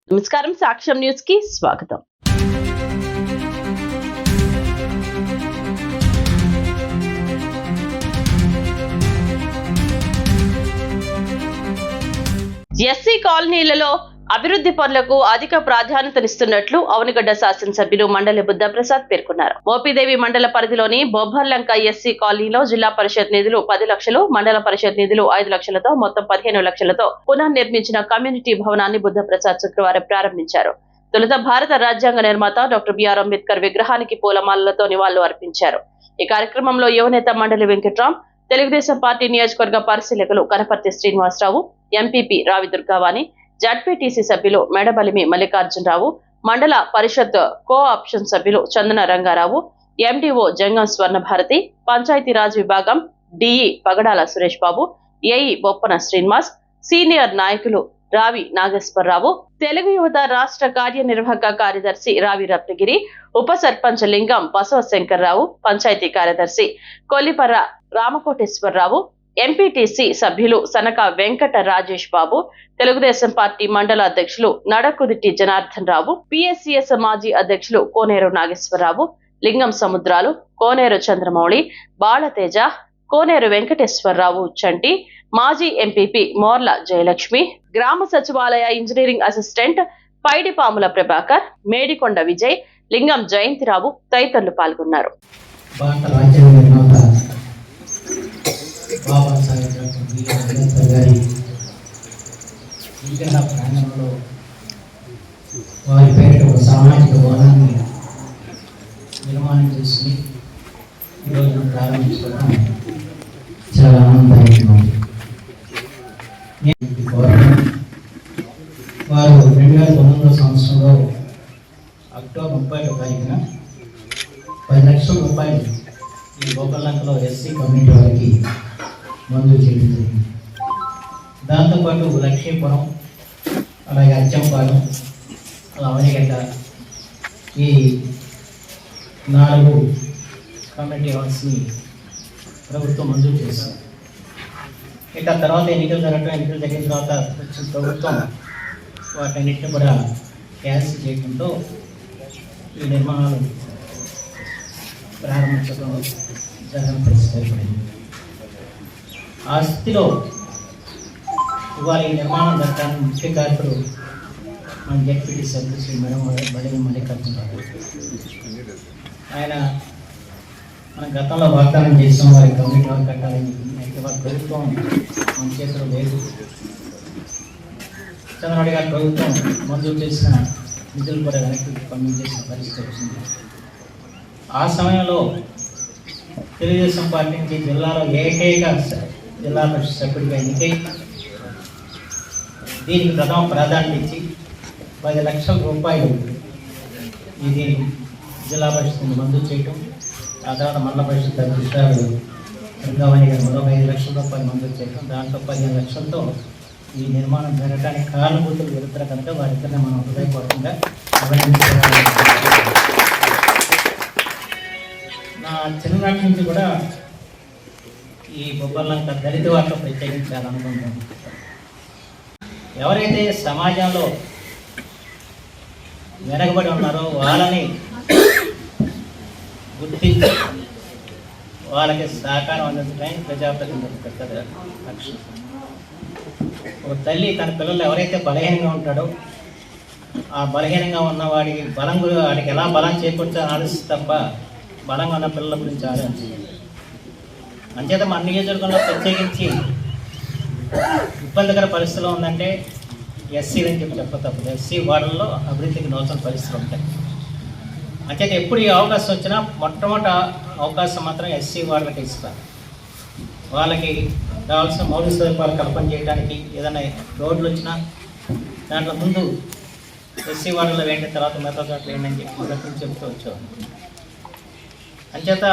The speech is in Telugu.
నమస్కారం, సాక్ష్యం న్యూస్ కి స్వాగతం. ఎస్సీ కాలనీలలో అభివృద్ధి పనులకు అధిక ప్రాధాన్యతనిస్తున్నట్లు అవనిగడ్డ శాసనసభ్యులు మండలి బుద్ధప్రసాద్ పేర్కొన్నారు. మోపిదేవి మండల పరిధిలోని బొబ్బర్లంక ఎస్సీ కాలనీలో జిల్లా పరిషత్ నిధులు 10 లక్షలు, మండల పరిషత్ నిధులు 5 లక్షలతో మొత్తం 15 లక్షలతో పునర్నిర్మించిన కమ్యూనిటీ భవనాన్ని బుద్ధప్రసాద్ శుక్రవారం ప్రారంభించారు. తొలుత భారత రాజ్యాంగ నిర్మాత డాక్టర్ బిఆర్ అంబేద్కర్ విగ్రహానికి పూలమాలలతో నివాళులు అర్పించారు. ఈ కార్యక్రమంలో యువనేత మండలి వెంకట్రామ్, తెలుగుదేశం పార్టీ నియోజకవర్గ పరిశీలకులు కనపర్తి శ్రీనివాసరావు, ఎంపీపీ రావి దుర్గావాణి, జడ్పీటీసీ సభ్యులు మెడబలిమి మల్లికార్జునరావు, మండల పరిషత్ కో ఆప్షన్ సభ్యులు చందన రంగారావు, ఎండీఓ జంగం స్వర్ణభారతి, పంచాయతీరాజ్ విభాగం డిఈ పగడాల సురేష్ బాబు, ఏఈ బొప్పన శ్రీనివాస్, సీనియర్ నాయకులు రావి నాగేశ్వరరావు, తెలుగు యువత రాష్ట్ర కార్యనిర్వాహక కార్యదర్శి రావి రత్నగిరి, ఉప సర్పంచ్ లింగం బసవశంకర్రావు, పంచాయతీ కార్యదర్శి కొల్లిపర్ర రామకోటేశ్వరరావు, ఎంపీటీసీ సభ్యులు సనక వెంకట రాజేష్ బాబు, తెలుగుదేశం పార్టీ మండల అధ్యక్షులు నడకుదిటి జనార్దన్ రావు, పిఎస్సిఎస్ మాజీ అధ్యక్షులు కోనేరు నాగేశ్వరరావు, లింగం సముద్రాలు, కోనేరు చంద్రమౌళి, బాలతేజ, కోనేరు వెంకటేశ్వరరావు చంటి, మాజీ ఎంపీపీ మోర్ల జయలక్ష్మి, గ్రామ సచివాలయ ఇంజనీరింగ్ అసిస్టెంట్ పైడిపాముల ప్రభాకర్, మేడికొండ విజయ్, లింగం జయంతిరావు తదితరులు పాల్గొన్నారు. విగ్రహ ప్రాంగణంలో వారి పేరిట ఒక సామాజిక భవనాన్ని నిర్మాణం చేసి ఈరోజు ప్రారంభించుకోవడం చాలా ఆనందదాయకంగా ఉంది. వారు 2019 సంవత్సరంలో అక్టోబర్ 31వ తారీఖున 10 లక్షల రూపాయలు ఈ బొబ్బర్లంకలో ఎస్సీ కమ్యూనిటీ వారికి మంజూరు చేయడం జరిగింది. దాంతోపాటు లక్ష్మీపురం, అలాగే అచ్చంపాలెం, అవనిగడ్డ ఈ 4 కమ్యూనిటీ హాల్స్ని ప్రభుత్వం మంజూరు చేస్తుంది. ఇక తర్వాత ఎన్నికలు జరిగిన తర్వాత వచ్చిన ప్రభుత్వం వాటన్నిటిని కూడా క్యాన్సిల్ చేయడంతో ఈ నిర్మాణాలు ప్రారంభించడం జరగని పరిస్థితి ఏర్పడింది. ఆ స్థితిలో ఇవాళ ఈ నిర్మాణం జరగడానికి ముఖ్య కారకుడు మన జడ్పీటీ సభ్యులు శ్రీ బలిమి మల్లికార్జునరావు. ఆయన మన గతంలో వాగ్దానం చేసిన వారి కమ్యూనిటీ హాల్ కట్టాలని, అయితే వారి ప్రభుత్వం మన చేతిలో లేదు. చంద్రబాబు గారి ప్రభుత్వం మంజూరు చేసిన నిధులు కూడా వెనక్కి పంపించేసిన పరిస్థితి వచ్చింది. ఆ సమయంలో తెలుగుదేశం పార్టీ నుంచి జిల్లాలో ఏకైక జిల్లా పరిషత్ సభ్యుడిగా ఎన్నికై దీనికి ప్రథమ ప్రాధాన్యత ఇచ్చి 10 లక్షల రూపాయలు ఇది జిల్లా పరిషత్ని మంజూరు చేయటం, ఆ తర్వాత మండల పరిషత్ అధ్యక్షురాలు దుర్గావాణి గారు మరొక 5 లక్షల రూపాయలు మంజూరు చేయటం, దాంట్లో 15 లక్షలతో ఈ నిర్మాణం జరగడానికి కారణభూతులు వెళుతారు కనుక వారిద్దరిని మనం హృదయపూర్వకంగా అభినందించాలి. నా చిన్ననాటి నుంచి కూడా ఈ బొబ్బర్లంక దళిత వారితో ప్రత్యేకించాలనుకుంటున్నాను. ఎవరైతే సమాజంలో వెనకబడి ఉన్నారో వాళ్ళని గుర్తించి వాళ్ళకి సహకారం అందించడానికి ప్రజాప్రతినిధుల లక్ష్యం. ఒక తల్లి తన పిల్లలు ఎవరైతే బలహీనంగా ఉంటాడో ఆ బలహీనంగా ఉన్న వాడికి వాడికి ఎలా బలం చేకూర్చాలని ఆలోచిస్తే తప్ప బలంగా ఉన్న పిల్లల గురించి ఆలోచించాలి. అంచేత మన నియోజకవర్గంలో ప్రత్యేకించి ఇబ్బందికర పరిస్థితులు ఉందంటే ఎస్సీలు అని చెప్పి తప్పదు. ఎస్సీ వార్డుల్లో అభివృద్ధికి నూతన పరిస్థితులు ఉంటాయి. అంచేత ఎప్పుడు ఈ అవకాశం వచ్చినా మొట్టమొదటి అవకాశం మాత్రం ఎస్సీ వార్డులకు ఇస్తారు. వాళ్ళకి కావాల్సిన మౌలిక సదుపాయాలు కల్పన చేయడానికి ఏదైనా రోడ్లు వచ్చినా దాంట్లో ముందు ఎస్సీ వార్డులో వేయండి, తర్వాత మిగతా చోట్ల వేయండి అని చెప్పి చెప్తూ వచ్చేవాళ్ళు. అంచేత